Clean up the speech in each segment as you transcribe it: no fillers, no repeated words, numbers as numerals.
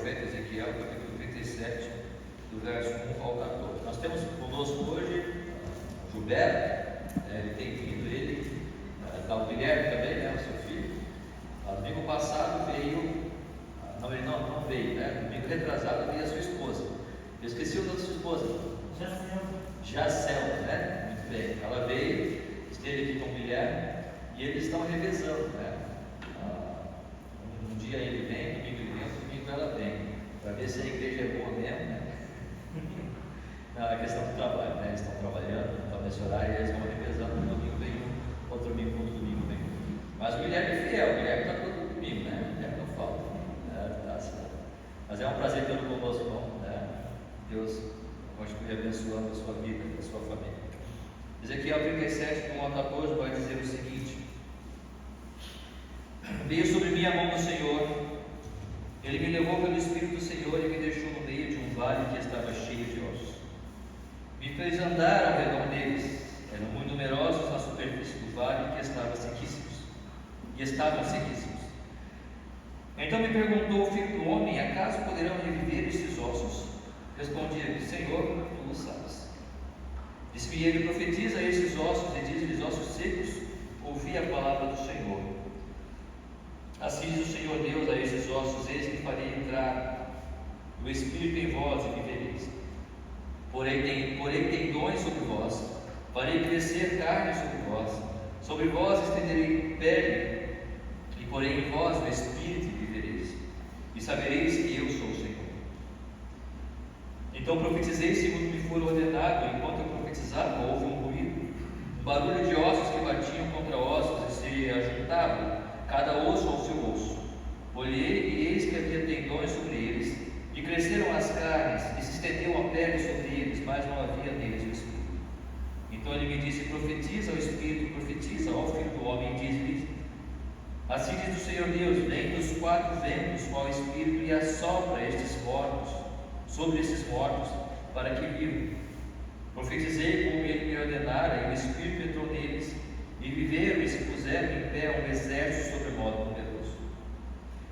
profeta Ezequiel, capítulo 37, do verso 1 ao 14. Nós temos conosco hoje Gilberto, ele tem vindo, ele, o Guilherme também, né, o seu filho. Domingo passado veio, não, ele não veio, né? Domingo retrasado veio a sua esposa. Eu esqueci o nome da sua esposa. Jacel, né? Muito bem. Ela veio, esteve aqui com o Guilherme e eles estão revezando, né? Um dia ele vem, domingo ele vem, domingo ela vem, para ver se a igreja é boa mesmo, né? Não, é questão do trabalho, né? Eles estão trabalhando, estão nesse horário e eles vão revezando. Um domingo vem um, outro domingo, outro domingo vem um. Mas o Guilherme é fiel, o Guilherme está todo domingo, né? O Guilherme não falta, né? Tá certo. Mas é um prazer tê-lo conosco, irmão, né? Deus continue abençoando a sua vida, a sua família. Ezequiel 37, do 1 ao 14, vai dizer o seguinte: veio sobre mim a mão do Senhor, ele me levou pelo Espírito do Senhor e me deixou no meio de um vale que estava cheio de ossos. Me fez andar ao redor deles, eram muito numerosos na superfície do vale que estavam sequíssimos. Então me perguntou o filho do homem: acaso poderão reviver esses ossos? Respondi-lhe: Senhor, tu o sabes. Disse-me ele: profetiza a esses ossos e diz-lhes: ossos secos, ouvi a palavra do Senhor. Assim diz o Senhor Deus a esses ossos: eis que farei entrar o Espírito em vós e vivereis. Porém tendões sobre vós, farei crescer carne sobre vós estenderei pele, e porém em vós o Espírito e vivereis, e sabereis que eu sou o Senhor. Então profetizei segundo me for ordenado. Enquanto eu profetizava, houve um ruído, um barulho de ossos que batiam contra ossos e se ajuntavam, cada osso ao seu osso. Olhei e eis que havia tendões sobre eles, e cresceram as carnes, e se estendeu a pele sobre eles, mas não havia neles o Espírito. Então ele me disse: profetiza ao Espírito, profetiza ao Filho do Homem, e diz-lhe: assim diz o Senhor Deus: vem dos quatro ventos com o Espírito e assopra estes mortos, sobre esses mortos, para que vivam. Profetizei como ele me ordenara, e o Espírito entrou neles, e viveram e se puseram em pé um exército sobremodo numeroso.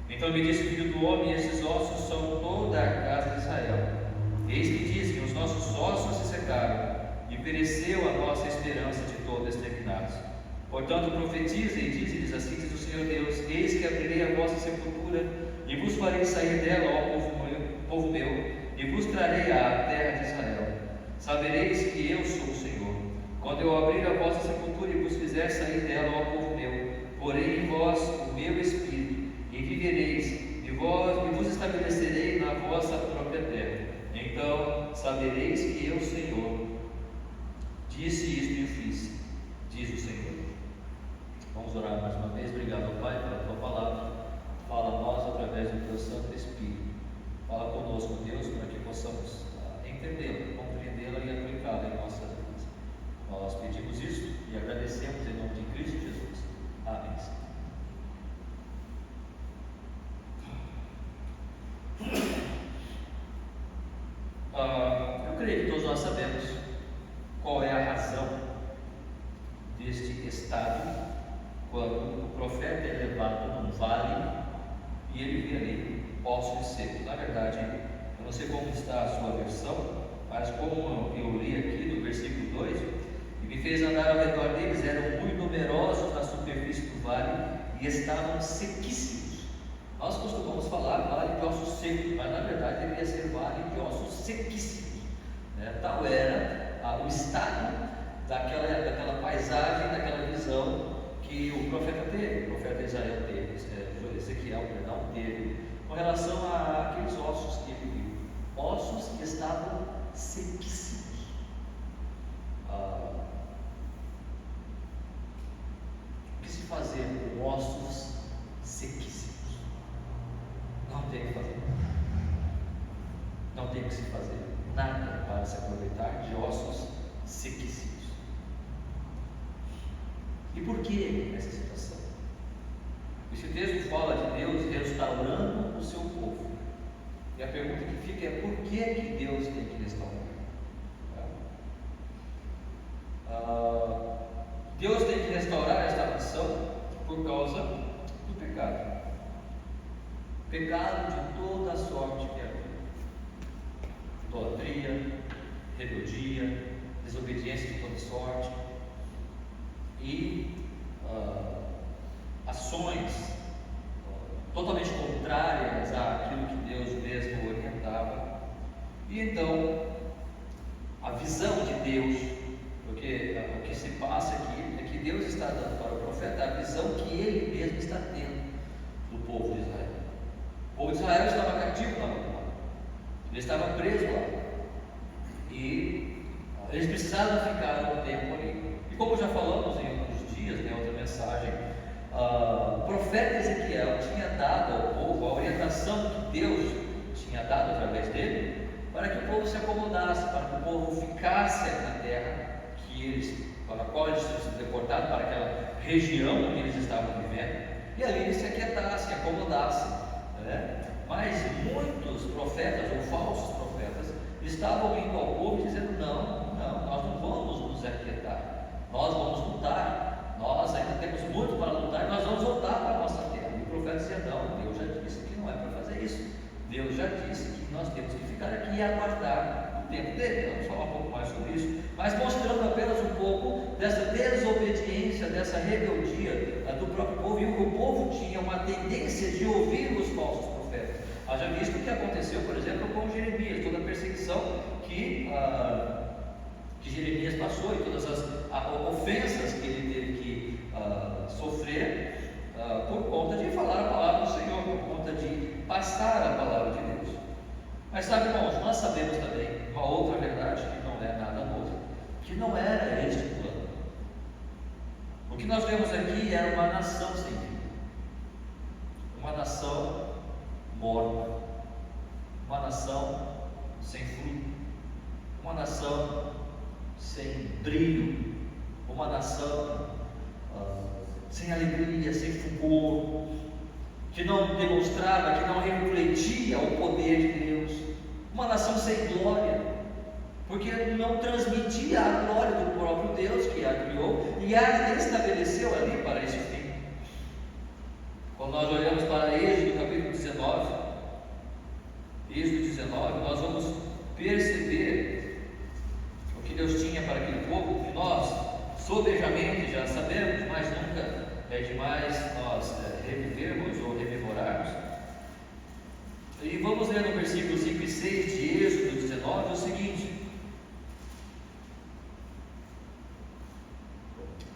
Então me disse: filho do homem, esses ossos são toda a casa de Israel. Eis que dizem: os nossos ossos se secaram, e pereceu a nossa esperança de todos exterminados. Portanto profetiza e diz-lhes: assim diz o Senhor Deus: eis que abrirei a vossa sepultura, e vos farei sair dela, ó povo meu, e vos trarei à terra de Israel. Sabereis que eu sou o Senhor, quando eu abrir a vossa sepultura e vos fizer sair dela, ó povo meu, porei em vós o meu Espírito, e vivereis, e vos estabelecerei na vossa própria terra. Então sabereis que eu, Senhor, disse isto e o fiz, diz o Senhor. Vamos orar mais uma vez. Obrigado, Pai, pela tua palavra. Fala a nós através do teu Santo Espírito. Fala conosco, Deus, para que possamos entendê-la, compreendê-la e aplicá-la em nossas vidas. Nós pedimos isso e agradecemos em nome de Cristo Jesus. Amém. Eu creio que todos nós sabemos qual é a razão deste estado quando o profeta é levado num vale e ele vê ali ossos secos. Na verdade, eu não sei como está a sua versão, mas como eu li aqui no versículo 2, e me fez andar ao redor deles, eram muito numerosos na superfície do vale e estavam sequíssimos. Nós costumamos falar vale de ossos secos, mas na verdade deveria ser vale de ossos sequíssimos, né? Tal era o estado daquela paisagem, daquela visão que o profeta Israel teve, Ezequiel, teve, com relação àqueles ossos que ele viu, ossos que estavam sequíssimos. O que se fazer com ossos sequíssimos? Não tem o que fazer. Não tem o que se fazer nada para se aproveitar de ossos sequíssimos. E por que essa situação? Esse texto fala de Deus restaurando o seu povo. E a pergunta que fica é: por que Deus tem que restaurar? Deus tem que restaurar esta nação por causa do pecado. O pecado de toda a sorte que havia: idolatria, rebeldia, desobediência de toda sorte e ações totalmente contrárias àquilo que Deus mesmo orientava. E então a visão de Deus, porque o que se passa aqui é que Deus está dando para o profeta a visão que ele mesmo está tendo do povo de Israel. O povo de Israel estava cativo na Babilônia, ele estava preso lá, e eles precisavam ficar um tempo ali. E como já falamos em outros dias, em outra mensagem, o profeta Ezequiel tinha dado ao povo a orientação que Deus tinha dado através dele, para que o povo se acomodasse, para que o povo ficasse na terra para a qual eles tinham sido deportados, para aquela região onde eles estavam vivendo, e ali eles se aquietassem, se acomodassem, né? Mas muitos profetas ou falsos profetas estavam indo ao povo dizendo: não, nós não vamos nos aquietar, nós vamos lutar, nós ainda temos muito para lutar e nós vamos voltar para a nossa terra. E o profeta dizia: não, Deus já disse que não é para fazer isso, Deus já disse que nós temos que ficar aqui e aguardar o tempo dele. Vamos falar um pouco mais sobre isso, mas mostrando apenas um pouco dessa desobediência, dessa rebeldia do próprio povo, e o povo tinha uma tendência de ouvir os falsos profetas. Haja visto o que aconteceu, por exemplo, com Jeremias, toda a perseguição que Jeremias passou e todas as ofensas que ele teve que sofrer por conta de falar a palavra do Senhor, por conta de passar a palavra de Deus. Mas sabe, irmãos, nós sabemos também uma outra verdade que não é nada novo, que não era este o plano. O que nós vemos aqui era uma nação sem vida, uma nação morta, uma nação sem fruto, uma nação sem brilho, uma nação sem alegria, sem fulgor, que não demonstrava, que não refletia o poder de Deus, uma nação sem glória, porque não transmitia a glória do próprio Deus que a criou e a estabeleceu ali para esse fim. Quando nós olhamos para Êxodo capítulo 19, nós vamos perceber o que Deus tinha para aquele povo, que nós sobejamente já sabemos, mas nunca é demais nós revivermos ou rememorarmos. E vamos ler no versículo 5 e 6 de Êxodo 19 o seguinte: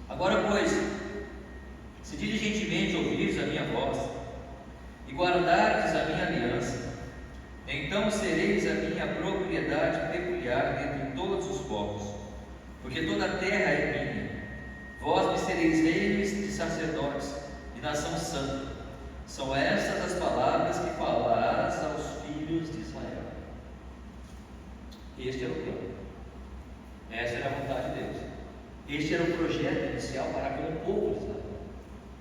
agora, pois, se diligentemente ouvires a minha voz e guardardes a minha aliança, então sereis a minha propriedade peculiar dentre todos os povos, porque toda a terra é minha. Vós me sereis reis e sacerdotes e nação santa. São estas as palavras que falarás aos filhos de Israel. Este era o plano, esta era a vontade de Deus, este era o projeto inicial para com o povo de Israel.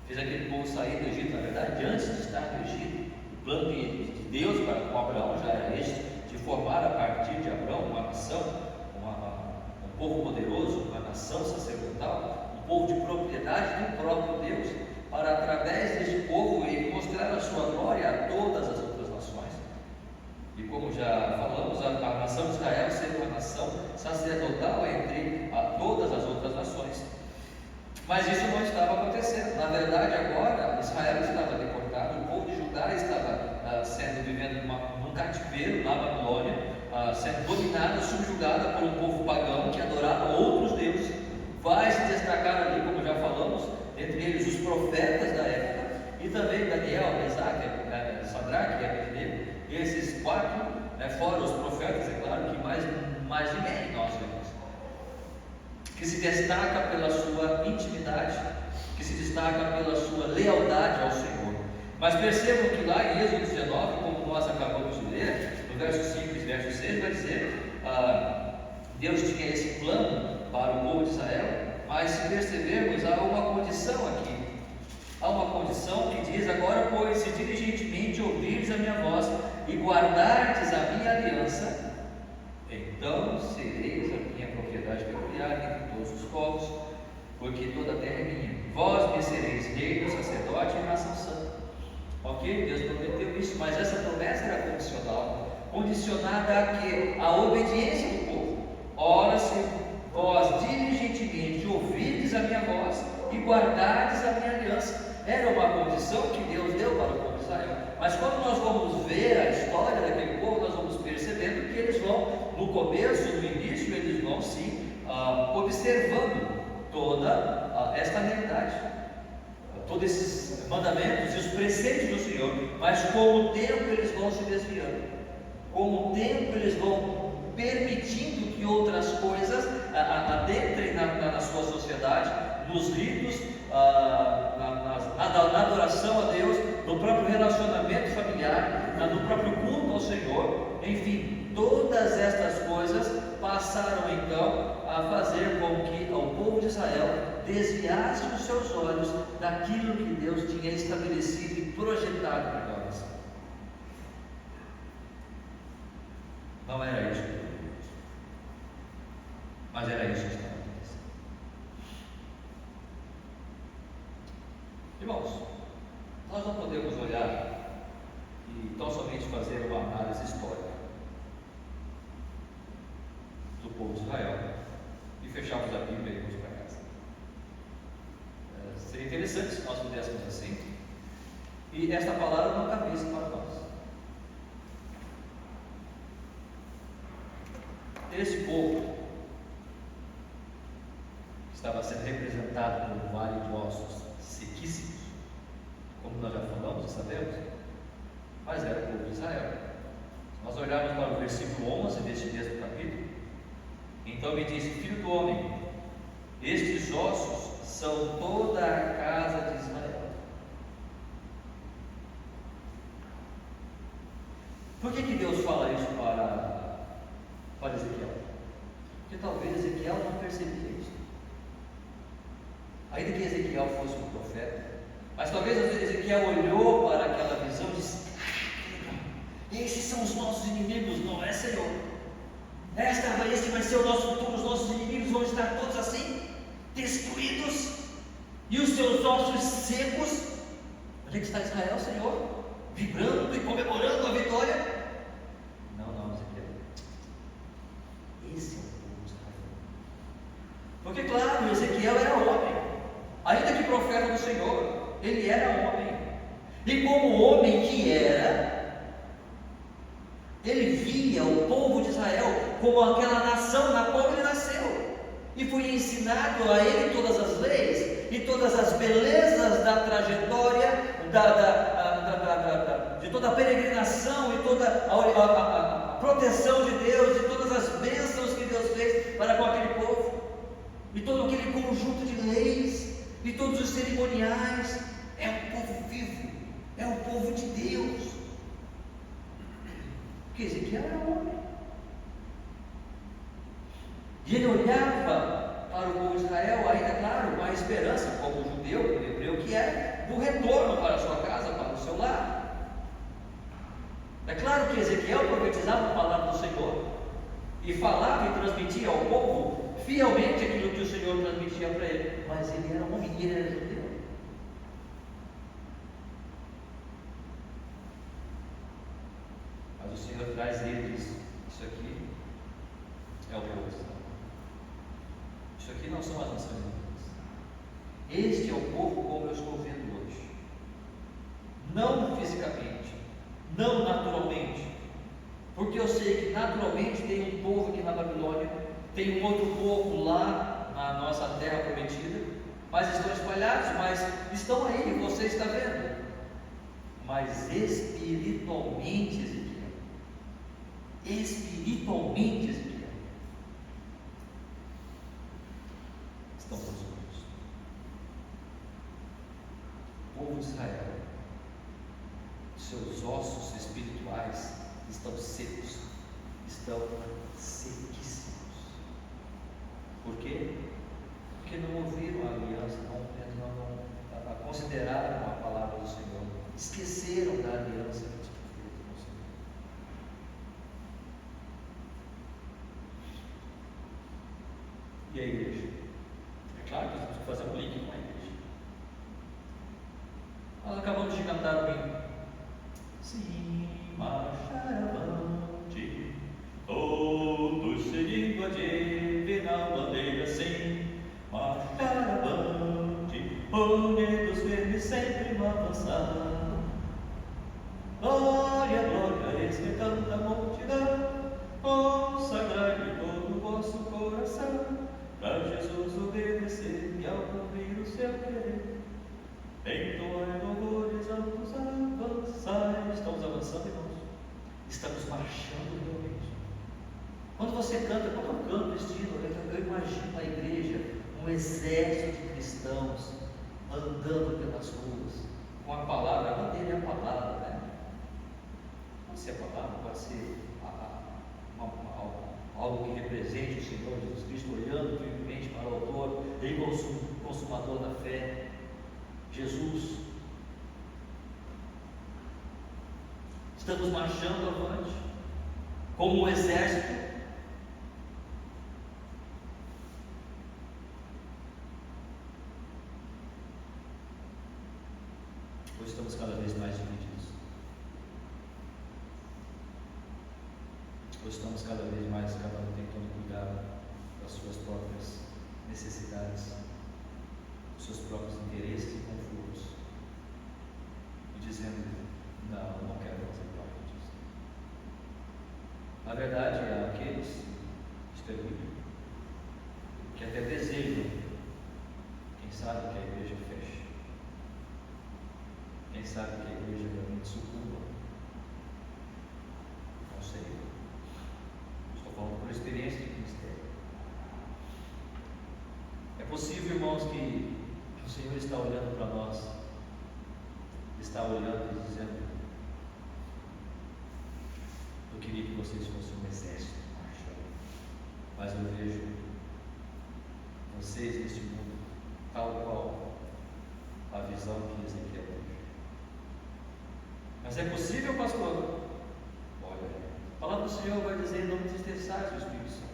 Fez aquele povo sair do Egito. Na verdade, antes de estar no Egito, o plano de Deus para com Abraão já era este, de formar a partir de Abraão uma nação, um povo poderoso, uma nação sacerdotal, um povo de propriedade do próprio Deus, para através deste povo ele mostrar a sua glória a todas as outras nações. E como já falamos, a nação de Israel ser uma nação sacerdotal entre todas as outras nações. Mas isso não estava acontecendo. Na verdade, agora Israel estava deportado, o povo de Judá estava vivendo num cativeiro na Babilônia, sendo dominado, subjugado por um povo pagão que adorava outros deuses. Vai se destacar ali, como já falamos, entre eles os profetas da época, e também Daniel, Mesaque, Sadraque e Abednego. Esses quatro, fora os profetas, é claro, que mais ninguém nós vemos, que se destaca pela sua intimidade, que se destaca pela sua lealdade ao Senhor. Mas percebam que lá em Êxodo 19, como nós acabamos de ler, no verso 5 e verso 6, vai dizer, Deus tinha esse plano para o povo de Israel, mas se percebermos, há uma condição aqui. Há uma condição que diz: agora, pois, se diligentemente ouvires a minha voz e guardardes a minha aliança, então sereis a minha propriedade peculiar entre todos os povos, porque toda a terra é minha. Vós me sereis reino, sacerdote e nação santa. Ok? Ok, Deus prometeu isso, mas essa promessa era condicional, condicionada a quê? A obediência do povo. Ora, se vós diligentemente ouvirdes a minha voz e guardardes a minha aliança. Era uma condição que Deus deu para o povo de Israel. Mas quando nós vamos ver a história daquele povo, nós vamos percebendo que eles vão, no começo, no início, eles vão sim observando toda esta realidade, todos esses mandamentos e os preceitos do Senhor, mas com o tempo eles vão se desviando, com o tempo eles vão permitindo que outras coisas adentrem na sua sociedade, nos ritos, na adoração a Deus, no próprio relacionamento familiar, no próprio culto ao Senhor. Enfim, todas estas coisas passaram então a fazer com que o povo de Israel desviasse os seus olhos daquilo que Deus tinha estabelecido e projetado para nós. Não era isso, mas era isso que estava acontecendo. Irmãos, nós não podemos olhar e tão somente fazer uma análise histórica do povo de Israel e fecharmos a Bíblia e irmos para casa. Seria interessante se nós pudéssemos assim, e esta palavra não cabesse para nós. Esse povo estava sendo representado por um vale de ossos sequíssimos, como nós já falamos e sabemos, mas era o povo de Israel. Se nós olharmos para o versículo 11 deste mesmo capítulo, então me disse: filho do homem, estes ossos são toda a casa de Israel. Por que Deus fala isso para Ezequiel? Porque talvez Ezequiel não percebia isso. Ainda que Ezequiel fosse um profeta, mas talvez Ezequiel olhou para aquela visão e disse: esses são os nossos inimigos, não é, Senhor? Este vai ser o nosso futuro, os nossos inimigos vão estar todos assim, destruídos, e os seus ossos secos. Onde é que está Israel, Senhor? Vibrando e comemorando a vitória? Não, Ezequiel. Esse é o povo de Israel. Porque, claro, Ezequiel era homem, ainda que profeta do Senhor, ele era homem, e como homem que era, ele via o povo de Israel como aquela nação na qual ele nasceu, e foi ensinado a ele todas as leis e todas as belezas da trajetória, de toda a peregrinação e toda a proteção de Deus, de todas as bênçãos que Deus fez para com aquele povo, e todo aquele conjunto de leis e todos os cerimoniais. É o povo vivo, é o povo de Deus. Porque Ezequiel era homem, e ele olhava para o povo de Israel, ainda claro, com a esperança, como judeu, como hebreu que é, do retorno para a sua casa, para o seu lar. É claro que Ezequiel profetizava a palavra do Senhor e falava e transmitia ao povo fielmente aquilo que o Senhor transmitia para ele, mas ele era homem e ele era judeu. Mas o Senhor traz ele e diz: isso aqui é o meu Israel. Isso aqui não são as nações inimícias. Este é o povo como eu estou vendo hoje. Não fisicamente, não naturalmente, porque eu sei que naturalmente tem um povo aqui na Babilônia, tem um outro povo lá na nossa terra prometida, mas estão espalhados, mas estão aí, você está vendo. Mas espiritualmente, Ezequiel, estão todos juntos. O povo de Israel, seus ossos espirituais estão secos, estão sequíssimos. Por quê? Porque não ouviram a aliança, não consideraram a palavra do Senhor, esqueceram da aliança que tinha feito com o Senhor. E a igreja? É claro que nós temos que fazer um link com a igreja. Nós acabamos de cantar o hino. sim, marchar avante, todos seguindo a divina bandeira, sim, marchar avante, unidos firmes sempre no avançar. Glória, glória, eis que canta a multidão, consagrai-lhe todo o vosso coração, para Jesus obedecer e ao cumprir o seu querer, entoai louvores altos, avançai. Estamos avançando, irmãos? Estamos marchando realmente. Quando você canta, quando eu canto este hino, eu imagino a igreja, um exército de cristãos andando pelas ruas, com a palavra. A bandeira é a palavra, né? Pode ser a palavra, pode ser algo que represente o Senhor Jesus Cristo, olhando firmemente para o autor e consumador da fé, Jesus. Estamos marchando avante, como um exército. Ou estamos cada vez mais divididos? Ou estamos cada vez mais, cada um tentando cuidar das suas próprias necessidades, dos seus próprios interesses e confortos, e dizendo: não quero fazer parte disso. Na verdade, há aqueles, isto é bíblico, que até desejam, quem sabe, que a igreja feche, quem sabe que a igreja realmente sucumba. Não sei, estou falando por experiência de ministério. É possível, irmãos, que o Senhor está olhando para nós, está olhando e dizendo: eu queria que vocês fossem um exército marchando, mas eu vejo vocês neste mundo tal qual a visão que Ezequiel teve. Mas é possível, pastor? Olha, a palavra do Senhor vai dizer: não entristeçais o Espírito Santo.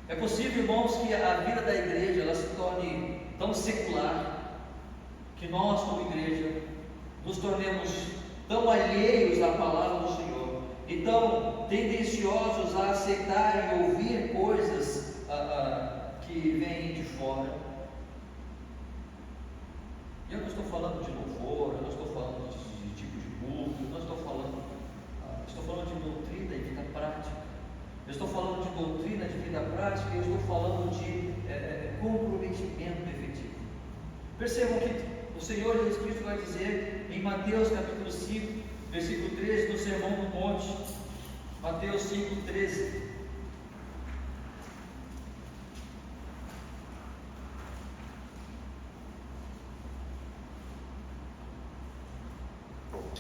É possível, irmãos, que a vida da igreja ela se torne tão secular, que nós, como igreja, nos tornemos tão alheios à palavra do Senhor e tão tendenciosos a aceitar e ouvir coisas que vêm de fora. Eu não estou falando de louvor, eu não estou falando de tipo de culto, eu não estou falando, estou falando de doutrina e vida prática. Eu estou falando de doutrina de vida prática e eu estou falando de comprometimento efetivo. Percebam que o Senhor Jesus Cristo vai dizer em Mateus capítulo 5, versículo 13, no Sermão do Monte. Mateus 5, 13.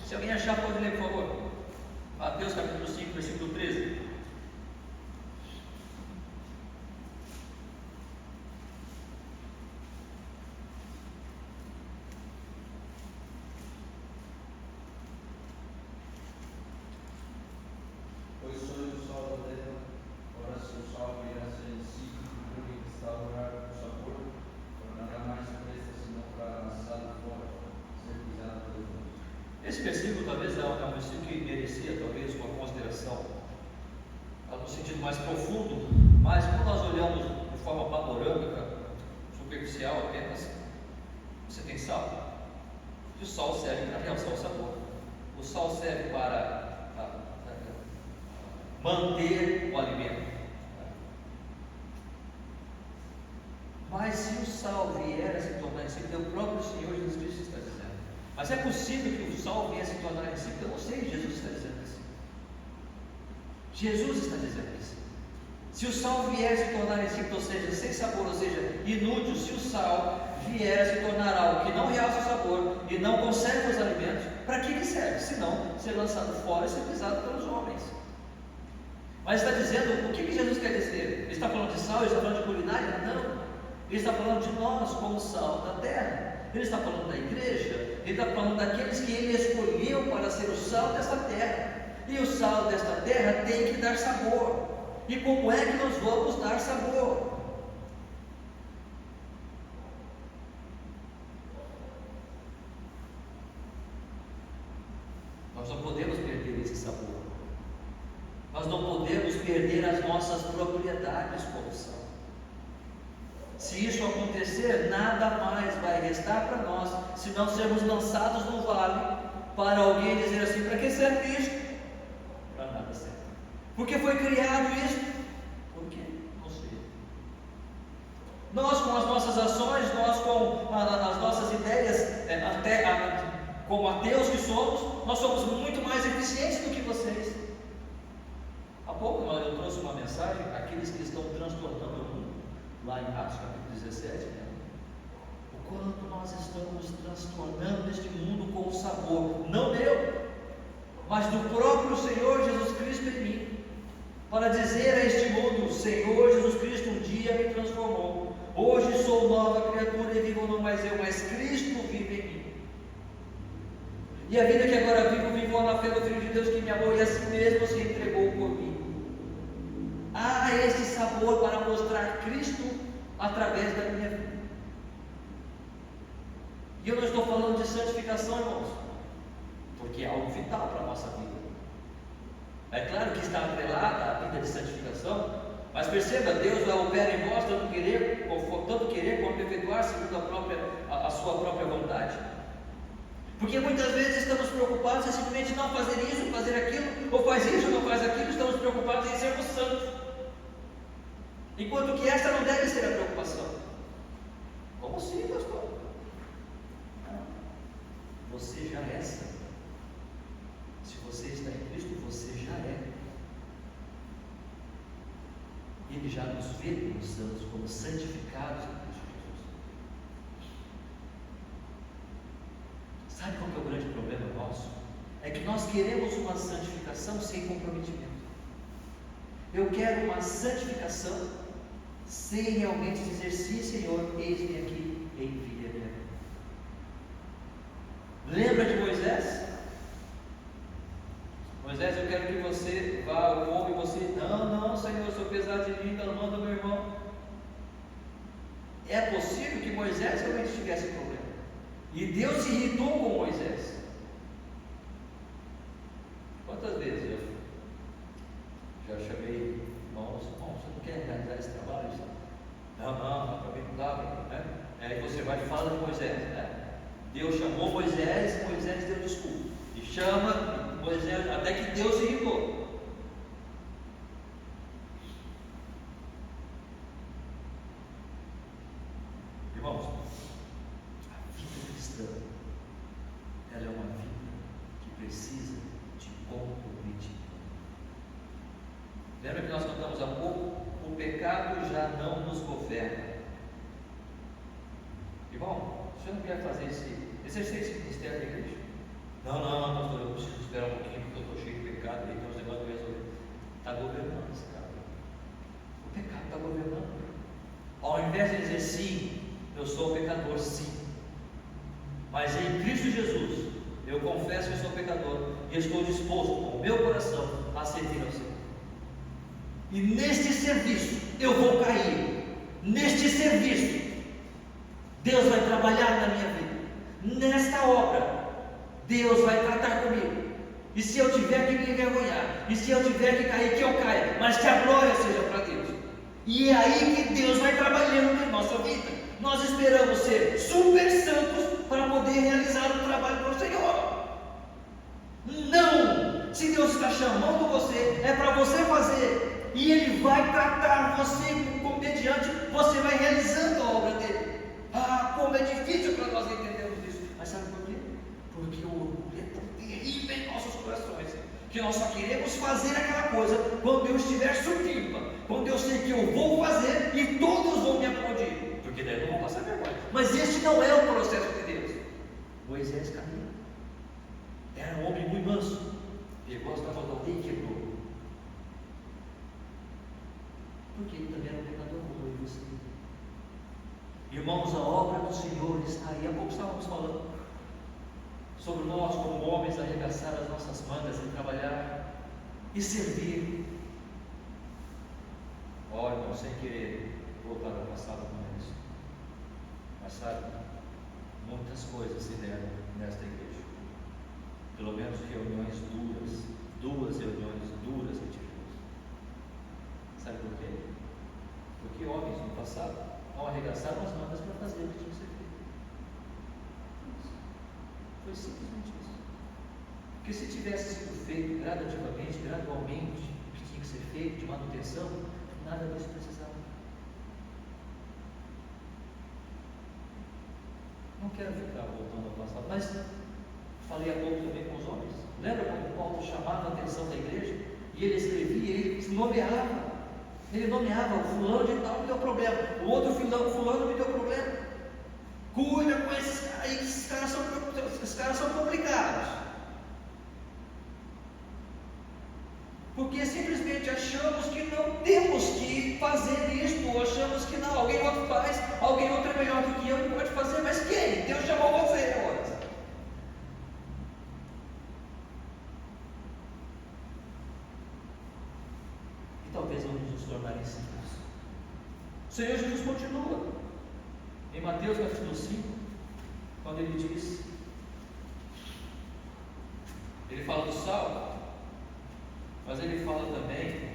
Se alguém achar, pode ler, por favor. Mateus capítulo 5, versículo 13. Pois sois o sal da terra, ora se o sal vier a ser em si ruim, restaurar o sabor, tornará mais presta senão para lançado fora, ser pisado pelo mundo. Esse versículo talvez é um versículo que merecia talvez uma consideração no sentido mais profundo, mas quando nós olhamos de forma panorâmica, superficial apenas, você tem sal, e o sal serve para realçar o sabor, o sal serve para manter o alimento. Mas se o sal vier a se tornar insípido, o próprio Senhor Jesus Cristo está dizendo. Mas é possível que o sal venha a se tornar insípido? Eu não sei, Jesus está dizendo isso. Jesus está dizendo isso. Se o sal vier a se tornar insípido, ou seja, sem sabor, ou seja, inútil, se o sal vier a se tornar algo que não realça o sabor e não conserva os alimentos, para que ele serve? Se não, ser lançado fora e ser pisado pelos homens. Mas está dizendo, o que Jesus quer dizer? Ele está falando de sal, ele está falando de culinária? Não. Ele está falando de nós como sal da terra. Ele está falando da igreja. Ele está falando daqueles que ele escolheu para ser o sal desta terra. E o sal desta terra tem que dar sabor. E como é que nós vamos dar sabor? Nós não podemos perder esse sabor. Nós não podemos perder as nossas propriedades como sal. Se isso acontecer, nada mais vai restar para nós, se não sermos lançados no vale, para alguém dizer assim: para que serve isso? Para nada serve. Por que foi criado isso? Por quê? Não sei. Nós, com as nossas ações, nós com as nossas ideias, como ateus que somos, nós somos muito mais eficientes do que vocês. Há pouco eu trouxe uma mensagem, aqueles que estão transtornando o mundo, lá em Atos capítulo 17, o quanto nós estamos transtornando este mundo com o sabor, não meu, mas do próprio Senhor Jesus Cristo em mim, para dizer a este mundo: o Senhor Jesus Cristo um dia me transformou, hoje sou nova criatura e vivo não mais eu, mas Cristo vive em mim. E a vida que agora vivo na fé do Filho de Deus que me amou e a si mesmo se entregou por mim. Há este sabor para mostrar Cristo através da minha vida. E eu não estou falando de santificação, irmãos, porque é algo vital para a nossa vida. É claro que está atrelada à vida de santificação, mas perceba, Deus opera em nós tanto querer como efetuar segundo a sua própria vontade. Porque muitas vezes estamos preocupados em simplesmente não fazer isso, fazer aquilo, ou faz isso, não faz aquilo, estamos preocupados em sermos santos. Enquanto que esta não deve ser a preocupação. Como assim, pastor? Você já é santo. Se você está em Cristo, você já é. Ele já nos vê como santos, como santificados em Cristo Jesus. Sabe qual que é o grande problema nosso? É que nós queremos uma santificação sem comprometimento. Eu quero uma santificação sem realmente dizer: sim, Senhor, eis-me aqui, envia-me a mim. Lembra de Moisés? Moisés, eu quero que você vá ao povo e você: não, Senhor, eu sou pesado de mim, então manda meu irmão. É possível que Moisés realmente tivesse problema, e Deus se irritou com Moisés. Quantas vezes eu já chamei irmãos: você não quer realizar esse trabalho? Não, para mim não dá, né? Aí você vai e fala de Moisés, né? Deus chamou Moisés, Moisés deu desculpa, e chama Moisés, até que Deus se irritou. Irmãos, a vida cristã, ela é uma vida que precisa de comprometimento. Lembra que nós cantamos há pouco? O pecado já não nos governa. Irmão, você não quer fazer exercer esse ministério da igreja? Não, pastor, eu preciso esperar um pouquinho, porque eu estou cheio de pecado, e tem uns negócios para resolver. Está governando esse cara. O pecado está governando. Ao invés de dizer: sim, eu sou pecador, sim, mas em Cristo Jesus eu confesso que sou pecador e estou disposto com o meu coração a servir ao Senhor. E neste serviço eu vou cair. Neste serviço Deus vai trabalhar na minha vida. Nesta obra Deus vai tratar comigo. E se eu tiver que me envergonhar, e se eu tiver que cair, que eu caia, mas que a glória seja para Deus. E é aí que Deus vai trabalhando em nossa vida. Nós esperamos ser super santos para poder realizar o trabalho para o Senhor. Não! Se Deus está chamando você, é para você fazer. E Ele vai tratar você mediante, você vai realizando a obra dele. Como é difícil para nós entendermos isso. Mas sabe por quê? Porque o orgulho é tão terrível em nossos corações, que nós só queremos fazer aquela coisa quando eu estiver supimpa, quando eu sei que eu vou fazer e todos vão me aplaudir, porque daí não vão passar vergonha. Mas este não é o processo de Deus. Moisés caminhou, era um homem muito manso, pegou as tábuas da lei e quebrou, porque ele também era um pecador como eu e você. Irmãos, a obra do Senhor está aí. Há pouco estávamos falando sobre nós, como homens, arregaçar as nossas mangas e trabalhar e servir. Olha, irmão, sem querer voltar ao passado com isso, mas sabe, muitas coisas se deram nesta igreja. pelo menos reuniões duras, 2 reuniões duras que tivemos. Sabe por quê? Porque homens no passado não arregaçaram as mangas para fazer o que tinha que ser feito. Foi simplesmente isso. Porque se tivesse sido feito gradativamente, gradualmente, o que tinha que ser feito de manutenção, nada disso precisava. Não quero ficar voltando ao passado, mas falei há pouco também com os homens. Lembra quando Paulo chamava a atenção da igreja? E ele escrevia, ele nomeava. Ele nomeava, o fulano de tal me deu problema, o outro fulano me deu problema. Cuida com esses caras aí, esses caras são complicados. Porque simplesmente achamos que não temos que fazer isto, ou achamos que não, alguém outro faz, alguém outro é melhor do que eu, não pode fazer, mas quem? Deus chamou você agora. E talvez vamos nos tornar insípidos. O Senhor Jesus continua em Mateus capítulo 5, quando ele diz, ele fala do sal, mas ele fala também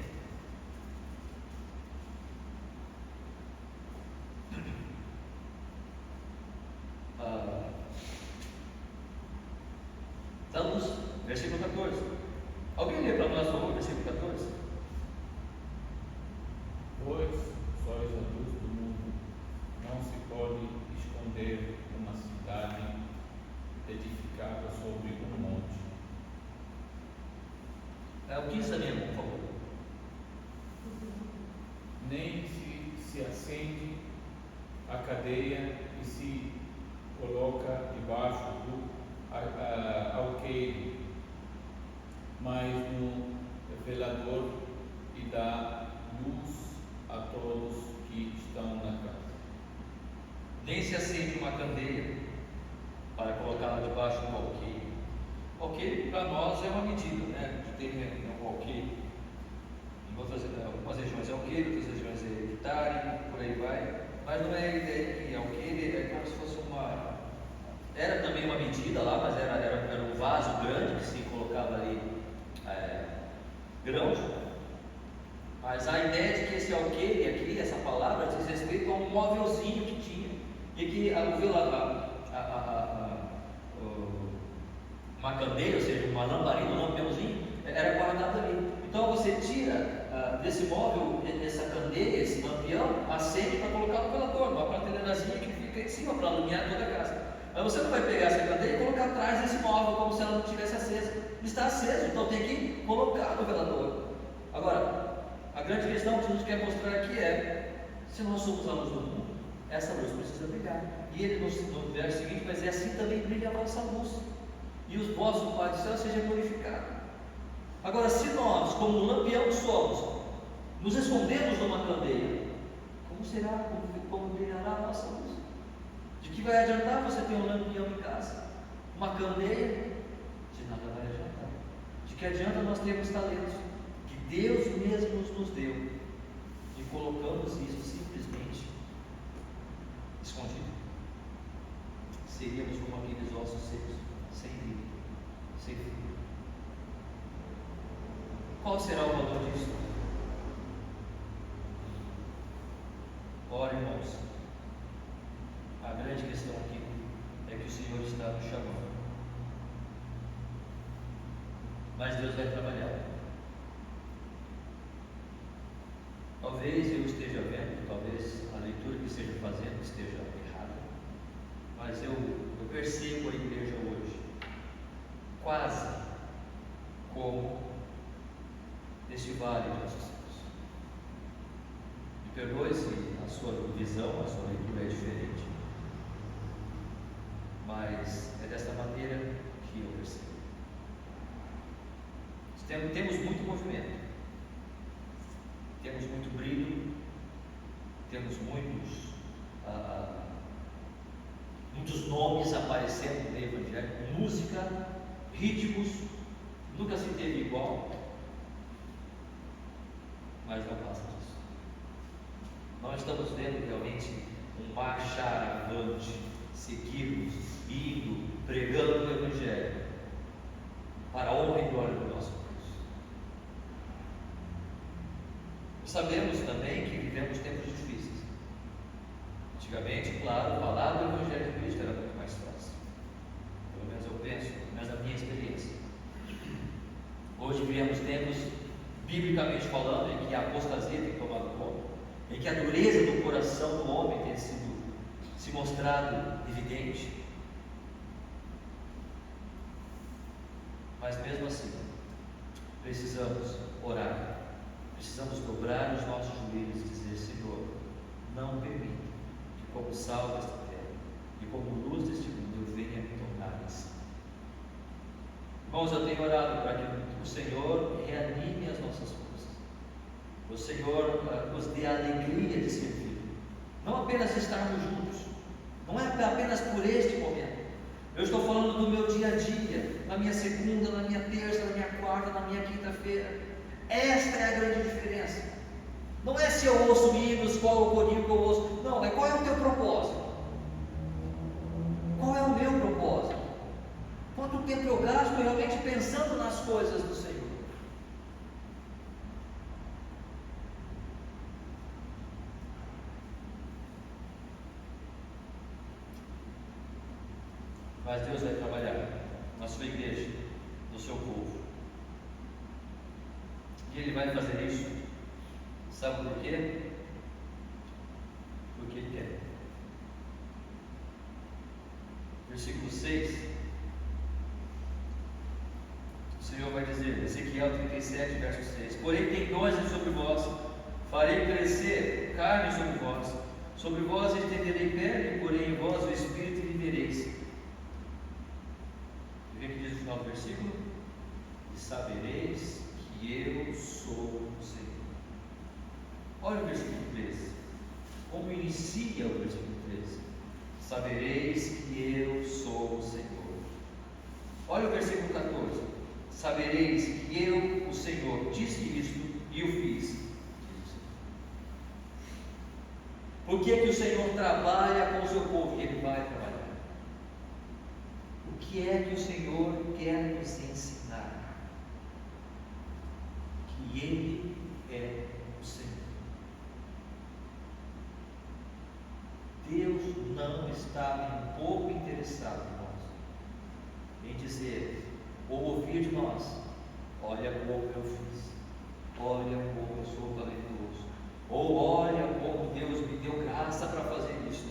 da luz, versículo 14. Alguém lê para nós, por favor, versículo 14? Pois sois a luz do mundo, não se pode esconder uma cidade edificada sobre um monte. O 15 também, por favor. Nem se acende a cadeia e se coloca debaixo do alqueire, mas no velador, e dá luz a todos que estão na casa. Nem se acende uma candeia para colocá-la debaixo do alqueire. Alqueire para nós é uma medida, né? De ter um alqueire. Em algumas regiões é alqueire, outras regiões é hectare, por aí vai. Mas não é a ideia que alqueire é como se fosse uma. Era também uma medida lá, mas era um vaso grande que se colocava ali grãos. Mas a ideia de que esse alqueire aqui, essa palavra, diz respeito a um móvelzinho que tinha. E que uma candeia, ou seja, uma lamparina, um lampiãozinho, era guardado ali. Então você tira desse móvel essa candeia, esse lampião, acende para colocar no velador, uma prateleirazinha que fica em cima para iluminar toda a casa. Mas você não vai pegar essa candeia e colocar atrás desse móvel como se ela não estivesse acesa. Está aceso, então tem que colocar no velador. Agora, a grande questão que Jesus quer mostrar aqui é: se nós somos a luz do mundo, essa luz precisa brilhar. E ele no verso seguinte vai dizer: assim também brilha a vossa luz, e os vossos Pai do céu seja glorificado. Agora, se nós, como um lampião que somos, nos escondemos numa candeia, como será, como brilhará a nossa luz? De que vai adiantar você ter um lampião em casa? Uma candeia? De nada vai adiantar. De que adianta nós termos talentos que Deus mesmo nos deu e colocamos isso simplesmente escondido? Seríamos como aqueles ossos secos, sem vida, sem vida. Qual será o valor disso? Ora, irmãos, a grande questão aqui é que o Senhor está nos chamando, mas Deus vai trabalhar. Talvez eu esteja vendo, talvez a leitura que esteja fazendo esteja errada, mas eu percebo a igreja hoje quase como neste vale de ossos. Me perdoe se a sua visão, a sua leitura é diferente, mas é desta maneira que eu percebo. Temos muito movimento, temos muito brilho, temos muitos nomes aparecendo no Evangelho, música, ritmos, nunca se teve igual, mas não passa disso. Nós estamos vendo realmente um marchar avante, seguirmos, indo, pregando o Evangelho, para a honra e glória do nosso Deus. Sabemos também que vivemos tempos difíceis. Antigamente, claro, falar do Evangelho de Cristo era muito mais fácil. Pelo menos eu penso, mas a minha experiência. Hoje vivemos tempos, biblicamente falando, em que a apostasia tem tomado conta, em que a dureza do coração do homem tem se mostrado evidente. Mas mesmo assim, precisamos orar, precisamos dobrar os nossos joelhos e dizer: Senhor, não permita que, como sal desta terra e como luz deste mundo, eu venha me tornar assim. Irmãos, eu tenho orado para que o Senhor reanime as nossas forças, o Senhor nos dê a alegria de servir, não apenas estarmos juntos, não é apenas por este momento. Eu estou falando do meu dia a dia, na minha segunda, na minha terça, na minha quarta, na minha quinta-feira. Esta é a grande diferença. Não é se eu ouço hinos, qual o corinho que eu ouço. Não, é qual é o teu propósito. Qual é o meu propósito? Quanto tempo eu gasto realmente pensando nas coisas do Senhor? Mas Deus vai trabalhar na sua igreja, no seu povo. E Ele vai fazer isso, sabe por quê? Porque Ele quer. Versículo 6, o Senhor vai dizer, Ezequiel 37, verso 6: Porém tendões sobre vós, farei crescer carne sobre vós estenderei pele, porém em vós o Espírito e vivereis. E vê que diz no final do versículo: E sabereis que eu sou o Senhor. Olha o versículo 13, como inicia o versículo 13: Sabereis que eu sou o Senhor. Olha o versículo 14: Sabereis que eu, o Senhor, disse isto e o fiz. Por que que o Senhor trabalha com o seu povo? E Ele vai trabalhar. O que é que o Senhor quer nos ensinar? Que Ele é o Senhor. Deus não está um pouco interessado em nós, em dizer ou ouvir de nós: olha como eu fiz, olha como eu sou talentoso, ou olha como Deus me deu graça para fazer isso.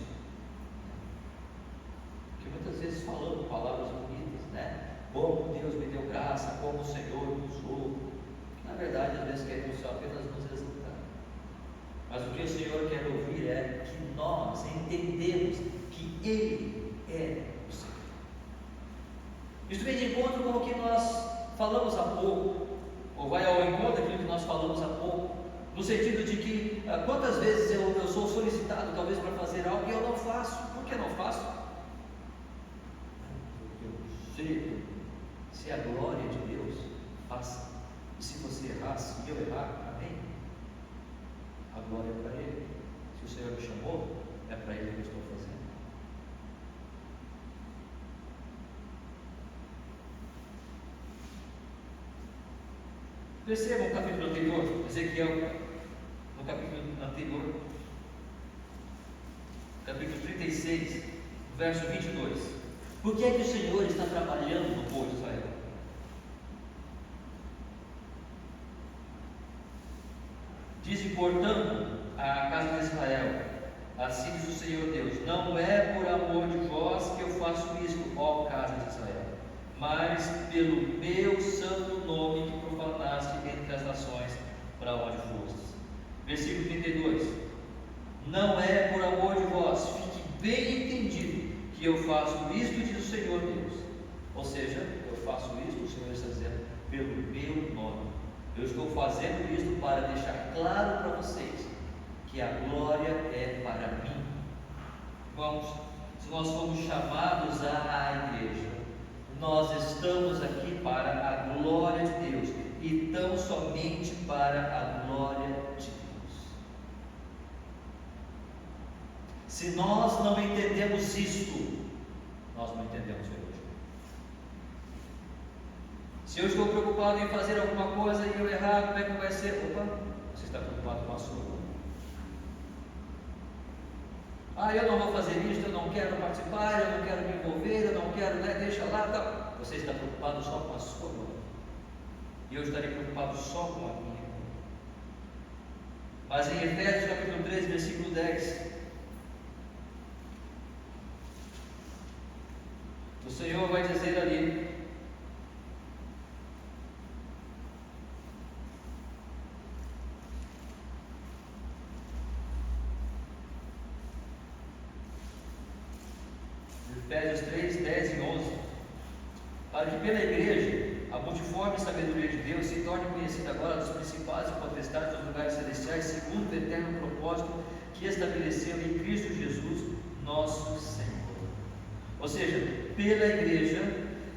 Porque muitas vezes falamos palavras bonitas, né? Como Deus me deu graça, como o Senhor me usou. Na verdade, às vezes queremos apenas nos exaltar. Mas o que o Senhor quer ouvir é que nós entendemos que Ele é o Senhor. Isso vem de encontro com o que nós falamos há pouco, ou vai ao encontro daquilo que nós falamos há pouco, no sentido de que quantas vezes eu sou solicitado talvez para fazer algo e eu não faço. Por que não faço? Porque eu sei, se é a glória de Deus, faça. E se você errar, se eu errar, amém? A glória é para Ele. Se o Senhor me chamou, é para Ele que eu estou fazendo. Percebam o capítulo anterior, Ezequiel, no capítulo anterior, capítulo 36, verso 22. Por que é que o Senhor está trabalhando no povo de Israel? Diz, portanto, à casa de Israel: assim diz o Senhor Deus: não é por amor de vós que eu faço isto, ó casa de Israel, mas pelo meu santo nome que profanaste entre as nações para onde fostes. Versículo 32: não é por amor de vós, fique bem entendido que eu faço isto, diz o Senhor Deus. Ou seja, eu faço isto, o Senhor está dizendo, pelo meu nome. Eu estou fazendo isto para deixar claro para vocês que a glória é para mim. Irmãos, se nós fomos chamados à igreja, nós estamos aqui para a glória de Deus, e tão somente para a glória de Deus. Se nós não entendemos isto, nós não entendemos o Evangelho. Se eu estou preocupado em fazer alguma coisa e eu errar, como é que vai ser? Opa, você está preocupado com a sua vida. Eu não vou fazer isso, eu não quero participar, eu não quero me envolver, eu não quero, deixa lá, tá. Você está preocupado só com a sua glória. E eu estarei preocupado só com a minha glória. Mas em Efésios capítulo 3, versículo 10, o Senhor vai dizer ali: Efésios 3, 10 e 11, para que pela igreja a multiforme sabedoria de Deus se torne conhecida agora dos principados e potestades dos lugares celestiais, segundo o eterno propósito que estabeleceu em Cristo Jesus, nosso Senhor. Ou seja, pela igreja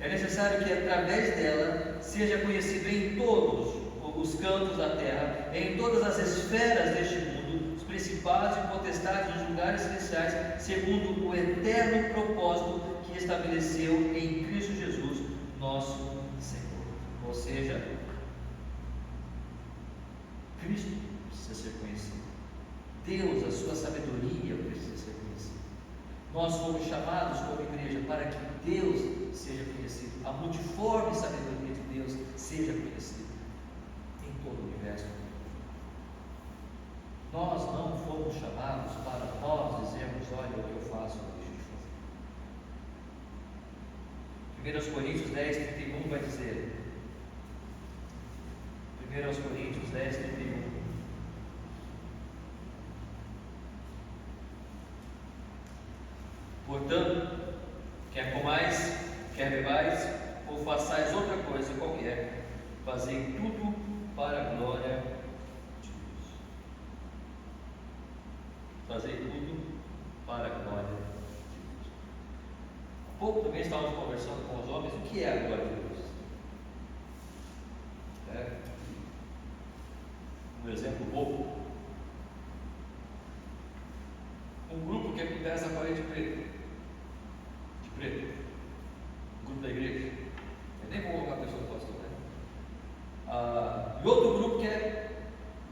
é necessário que através dela seja conhecido em todos os cantos da terra, em todas as esferas deste mundo, os principados e potestades dos lugares celestiais, segundo o eterno propósito que estabeleceu em Cristo Jesus, nosso Senhor. Ou seja, Cristo precisa ser conhecido, Deus, a sua sabedoria precisa ser conhecida. Nós fomos chamados como igreja para que Deus seja conhecido, a multiforme sabedoria de Deus seja conhecida em todo o universo. Nós não fomos chamados para nós dizermos: olha o que eu faço, eu deixo de fazer. 1 Coríntios 10, 31 vai dizer, 1 Coríntios 10, 31, portanto, quer comais, quer bebais, ou façais outra coisa qualquer, fazei tudo para a glória de Deus. Fazei tudo para a glória de Deus. Há pouco também estávamos conversando com os homens o que é a glória de Deus. Um exemplo bobo: um grupo que pintasse a parede preta, de preto, um grupo da igreja, eu nem vou colocar a pessoa do pastor, e outro grupo quer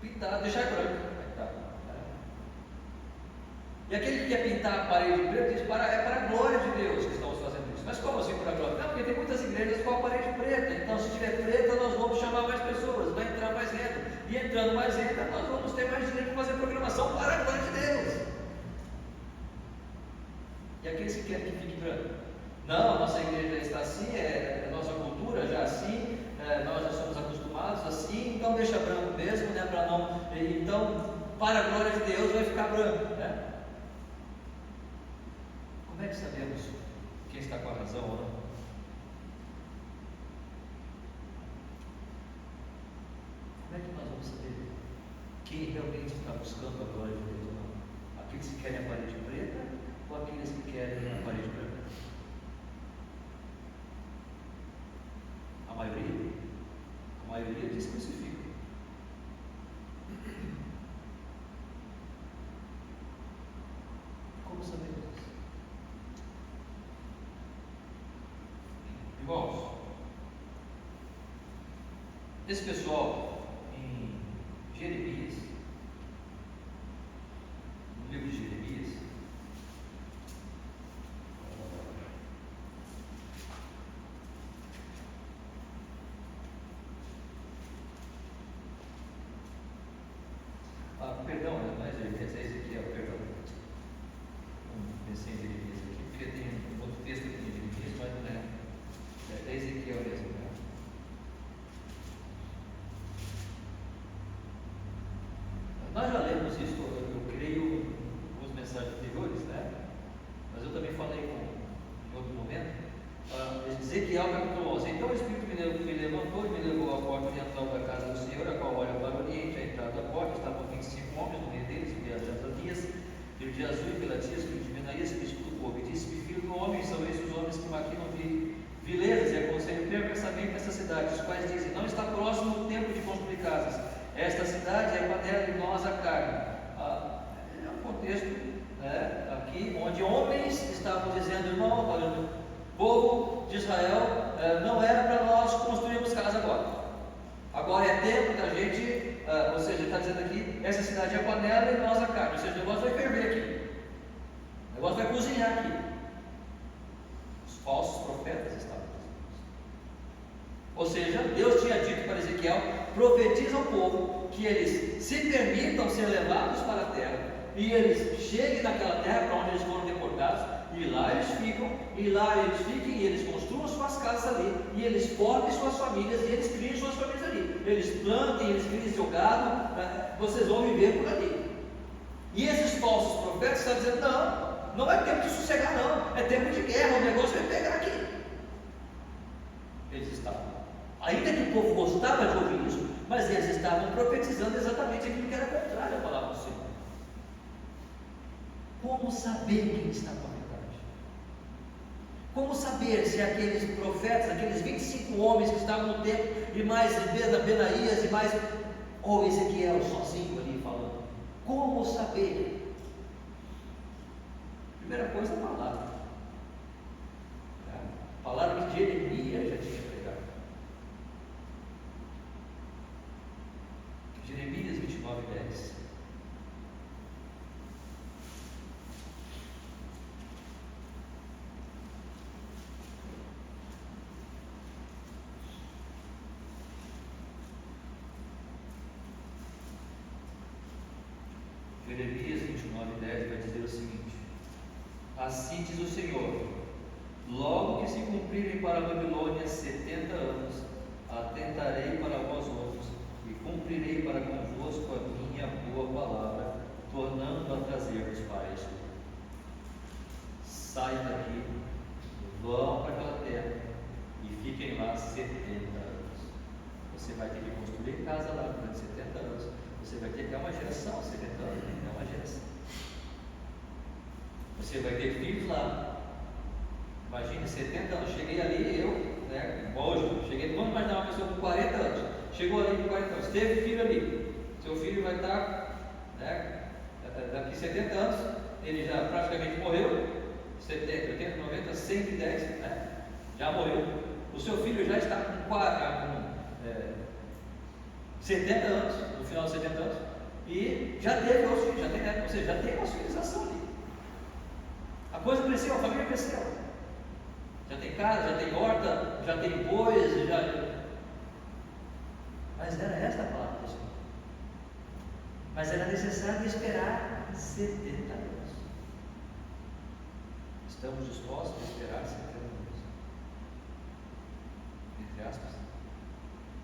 pintar, deixar branco, e aquele que quer pintar a parede preta diz: é para a glória de Deus que estamos fazendo isso. Mas como assim para a glória? Não, porque tem muitas igrejas com a parede preta, então se tiver preta nós vamos chamar mais pessoas, vai entrar mais renda, e entrando mais renda nós vamos ter mais dinheiro para fazer programação para a glória de Deus. E aqueles que querem que fique branco: não, a nossa igreja já está assim, a nossa cultura já assim, nós já somos acostumados assim, então deixa branco mesmo, para não, então para a glória de Deus vai ficar branco, Como é que sabemos quem está com a razão ou não? Como é que nós vamos saber quem realmente está buscando a glória de Deus ou não? Aqueles que querem a parede preta ou aqueles que querem a parede branca? A maioria diz crucifica. Como sabemos isso? Irmãos, esse pessoal em Jeremias, no livro de Jeremias, perdão, não é Jeremias, é Ezequiel, perdão. Pensei em Jeremias aqui, porque tem um outro texto aqui de Jeremias, mas não é. É Ezequiel mesmo, Nós já lemos isso, eu creio, em algumas mensagens anteriores, mas eu também falei em outro momento. Ezequiel capítulo 11. Então o Espírito me levantou e me levou à porta oriental da casa do Senhor, a qual olha para o oriente. A entrada da porta estavam 25 homens, no meio deles, filho de Azanias, filho de Azul, Pelatias, filho de Benaías, bispo do povo. E disse-me: filho do homem, são esses os homens que maquinam vileiras e aconselham perversamente essa cidade, os quais dizem: não está próximo o tempo de construir casas. Esta cidade é panela de nós a carne. É um contexto aqui onde homens estavam dizendo: irmão, povo, de Israel não era para nós construirmos casa agora. Agora é tempo da gente, ou seja, está dizendo aqui, essa cidade é a panela e nós a carne. Ou seja, o negócio vai ferver aqui. O negócio vai cozinhar aqui. Os falsos profetas estavam dizendo. Ou seja, Deus tinha dito para Ezequiel: profetiza ao povo que eles se permitam ser levados para a terra, e eles cheguem naquela terra para onde eles foram deportados, e lá eles ficam, e lá eles fiquem, e eles construam suas casas ali, e eles formem suas famílias, e eles criem suas famílias ali, eles plantem, eles criem seu gado, vocês vão viver por ali. E esses falsos profetas estão dizendo: não é tempo de sossegar, não, é tempo de guerra, o negócio vai pegar aqui. Eles estavam, ainda que o povo gostava de ouvir isso, mas eles estavam profetizando exatamente aquilo que era contrário à palavra do Senhor. Como saber quem está com a verdade? Como saber se aqueles profetas, aqueles 25 homens que estavam no templo, e mais Benaías, e mais, ou Ezequiel sozinho ali falando? Como saber? Primeira coisa, a palavra. A palavra que Jeremias já tinha pregado. Jeremias 29:10. Jeremias 29:10 vai dizer o seguinte: assim diz o Senhor: logo que se cumprirem para a Babilônia 70 anos, atentarei para vós outros e cumprirei para convosco a minha boa palavra, tornando a trazer-vos para este lugar. Saiam daqui, vão para aquela terra e fiquem lá 70 anos. Você vai ter que construir casa lá durante 70 anos. Você vai ter que ter uma geração, 70 anos, é uma geração. Você vai ter filhos lá. Imagine, 70 anos, cheguei ali, igual hoje, vamos imaginar uma pessoa com 40 anos, chegou ali com 40 anos, teve filho ali, seu filho vai estar, daqui 70 anos, ele já praticamente morreu, 70, 80, 90, 110, já morreu. O seu filho já está com 70 anos, no final dos 70 anos, e já teve os filhos, ou seja, já tem uma civilização ali. A coisa cresceu, a família cresceu. Já tem casa, já tem horta, já tem bois, Mas era esta a palavra do Senhor. Mas era necessário esperar 70 anos. Estamos dispostos a esperar 70 anos? Entre aspas.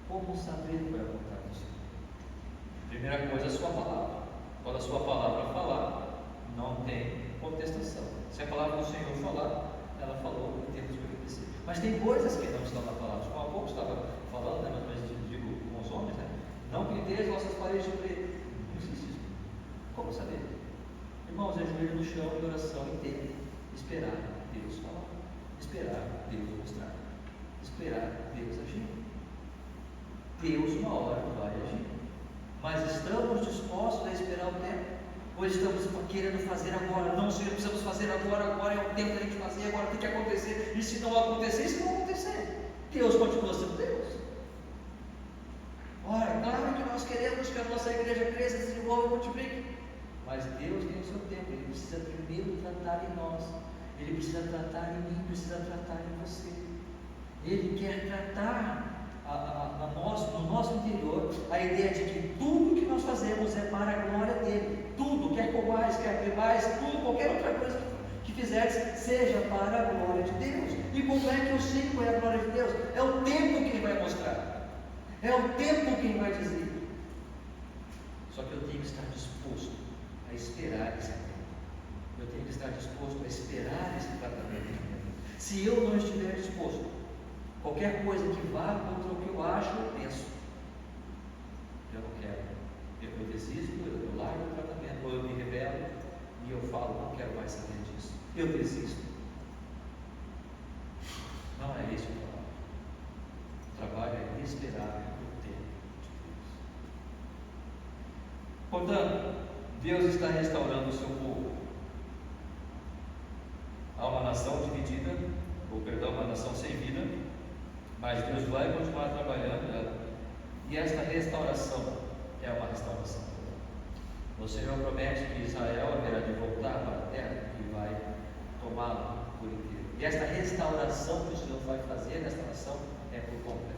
Como saber qual é a vontade do Senhor? Primeira coisa, a sua palavra. Quando a sua palavra falar, não tem contestação. Se a palavra do Senhor falar, ela falou em termos de obedecer. Mas tem coisas que não estão na palavra. Como há pouco estava falando, mas digo com os homens, não pintei as nossas paredes de preto. Não existe isso. Como saber? Irmãos, é joelho no chão em oração inteira. Esperar Deus falar. Esperar Deus mostrar. Esperar Deus agir. Deus uma hora vai agir. Mas estamos dispostos a esperar o tempo? Ou estamos querendo fazer agora? Não, Senhor, precisamos fazer agora é o tempo da gente fazer, agora tem que acontecer. E se não acontecer, se não acontecer, Deus continua sendo Deus. Ora, claro que nós queremos que a nossa igreja cresça, se desenvolva e multiplique. Mas Deus tem o seu tempo, Ele precisa primeiro tratar em nós. Ele precisa tratar em mim, precisa tratar em você. Ele quer tratar no nosso interior a ideia de que tudo que nós fazemos é para a glória dele. Tudo, quer comais, quer bebais, tudo, qualquer outra coisa que fizeres, seja para a glória de Deus. E como é que eu sei qual é a glória de Deus? É o tempo que Ele vai mostrar, é o tempo que Ele vai dizer. Só que eu tenho que estar disposto a esperar esse tempo. Eu tenho que estar disposto a esperar esse tratamento. Se eu não estiver disposto, qualquer coisa que vá contra o que eu acho, eu penso, eu não quero. Eu desisto, eu largo o tratamento, ou eu me rebelo e eu falo, não quero mais saber disso. Eu desisto. Não é esse o trabalho. O trabalho é esperar o tempo de Deus. Portanto, Deus está restaurando o seu povo. Há uma nação dividida, uma nação sem vida, mas Deus vai continuar trabalhando nela. E esta restauração é uma restauração. O Senhor promete que Israel haverá de voltar para a terra e vai tomá-la por inteiro. E esta restauração que o Senhor vai fazer nesta nação é por completo.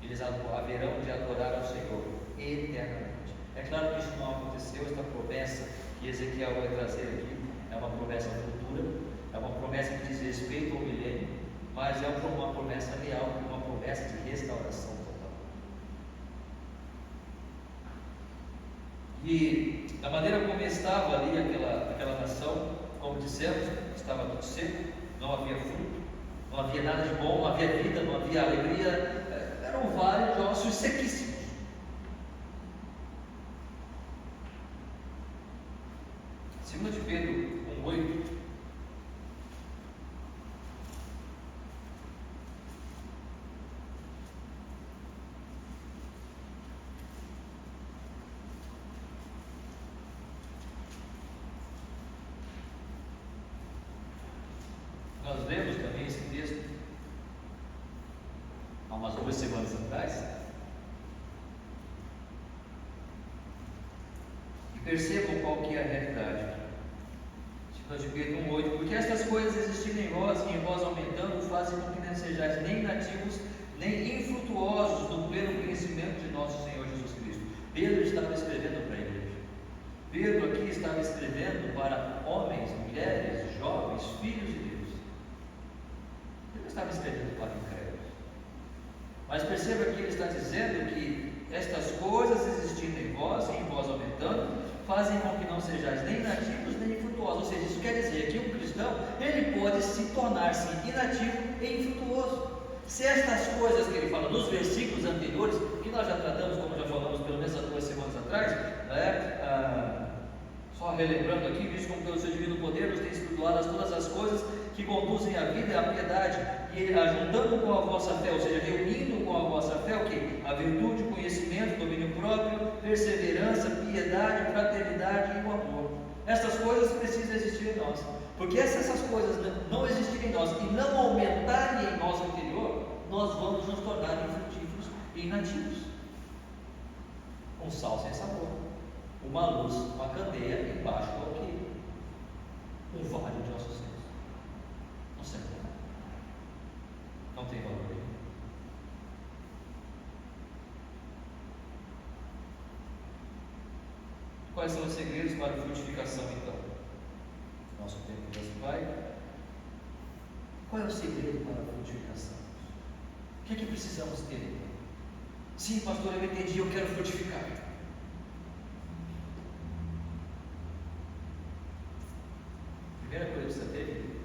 Eles haverão de adorar ao Senhor eternamente. É claro que isso não aconteceu, esta promessa que Ezequiel vai trazer aqui é uma promessa futura, é uma promessa que diz respeito ao milênio, mas é uma promessa real, uma promessa de restauração total. E da maneira como estava ali aquela nação, como dissemos, estava tudo seco, não havia fruto, não havia nada de bom, não havia vida, não havia alegria, era um vale de ossos sequíssimos. Segunda de Pedro 1:8. Nós lemos também esse texto há umas 2 semanas atrás. E percebam qual que é a realidade. Segunda de Pedro 1:8. Porque estas coisas existindo em vós e em vós aumentando, fazem com que não sejais nem nativos, nem infrutuosos no pleno conhecimento de nosso Senhor Jesus Cristo. Pedro estava escrevendo para a igreja. Pedro aqui estava escrevendo para homens, mulheres, jovens, filhos de Deus. Ele estava escrevendo para incrédulos. Mas perceba que ele está dizendo que estas coisas existindo em vós e em vós aumentando, fazem com que não sejais nem nativos nem infrutuosos. Ou seja, isso quer dizer que um cristão, ele pode se tornar-se inativo e infrutuoso. Se estas coisas que ele fala nos versículos anteriores, que nós já tratamos, como já falamos pelo menos há 2 semanas atrás, só relembrando aqui, visto como pelo seu divino poder nos tem sido doadas todas as coisas que conduzem à vida e à piedade, e ajuntando com a vossa fé, ou seja, reunindo com a vossa fé o que? A virtude, o conhecimento, domínio próprio, perseverança, piedade, fraternidade e o amor. Estas coisas precisam existir em nós, porque se essas coisas não existirem em nós e não aumentarem em nosso interior, nós vamos nos tornar infrutíferos e inativos. Um sal sem sabor, uma luz, uma candeia embaixo do alqueire, um vale de ossos secos. Não serve para nada. Não tem valor nenhum. Quais são os segredos para a frutificação, então? Nosso tempo já se vai. Qual é o segredo para a frutificação? O que é que precisamos ter? Sim, pastor, eu entendi, eu quero frutificar. Primeira coisa que precisa ter: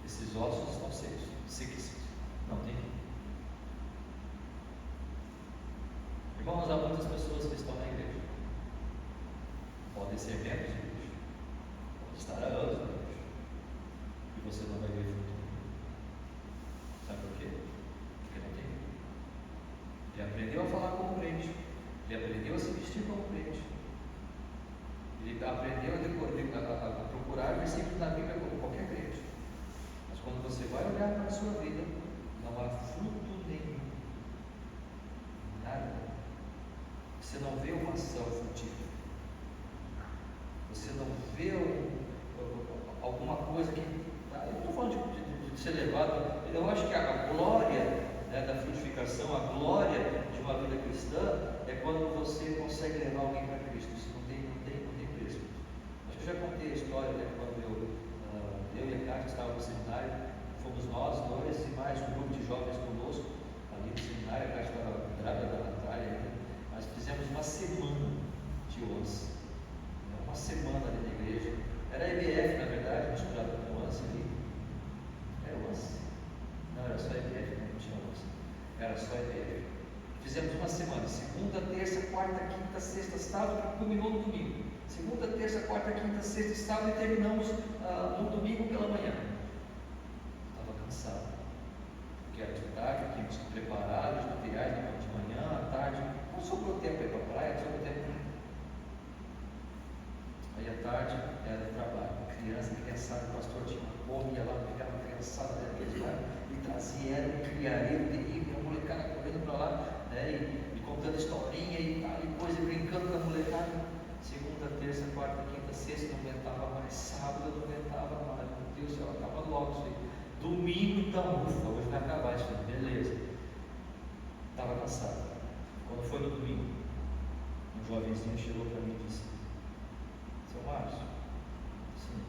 esses ossos estão secos, sequíssimos, não tem fim. Irmãos, há muitas pessoas que estão na igreja, podem ser membros da igreja, podem estar há anos na igreja, e você não vai ver fruto. Sabe por quê? Porque não tem. Ele aprendeu a falar como crente, ele aprendeu a se vestir como crente, ele aprendeu a procurar versículos na Bíblia como qualquer crente. Mas quando você vai olhar para a sua vida, não há fruto nenhum. Nada. Você não vê uma ação frutífera. Você não vê alguma coisa que... Eu não estou falando de ser levado. Eu acho que a glória, né, da frutificação, a glória de uma vida cristã é quando você consegue levar alguém para Cristo. Isso não tem preço. Acho que eu já contei a história, né, quando eu e a Cátia estávamos no seminário, fomos nós dois e mais um grupo de jovens conosco ali no seminário. A Cátia estava grávida da Natália ainda. Nós fizemos uma semana de ONS, uma semana ali na igreja. Era EBF, na verdade, misturado com ONS ali. Era ONS? Não, era só EBF, não tinha ONS. Era só EBF. Fizemos uma semana, segunda, terça, quarta, quinta, sexta, sábado, que culminou no domingo. Segunda, terça, quarta, quinta, sexta, sábado, e terminamos no domingo pela manhã. Estava cansado, porque era de tarde, tínhamos que preparar os materiais de manhã, à tarde. Não sobrou tempo para ir para a praia, não sobrou tempo. Aí à tarde era trabalho, criança aniversário, o pastor tinha uma Kombi, ia lá, pegava a criançada daqueles lá, e trazia, era um criareiro terrível, a molecada correndo para lá, né, e contando historinha e tal, e coisa, brincando com a molecada. Segunda, terça, quarta, quinta, sexta, não aguentava mais. Sábado, não aguentava mais. Meu Deus do céu, acaba logo isso aí. Domingo, então, ufa, hoje vai acabar isso aí, beleza. Estava cansado. Quando foi no domingo, um jovenzinho chegou para mim e disse: seu Márcio, sim,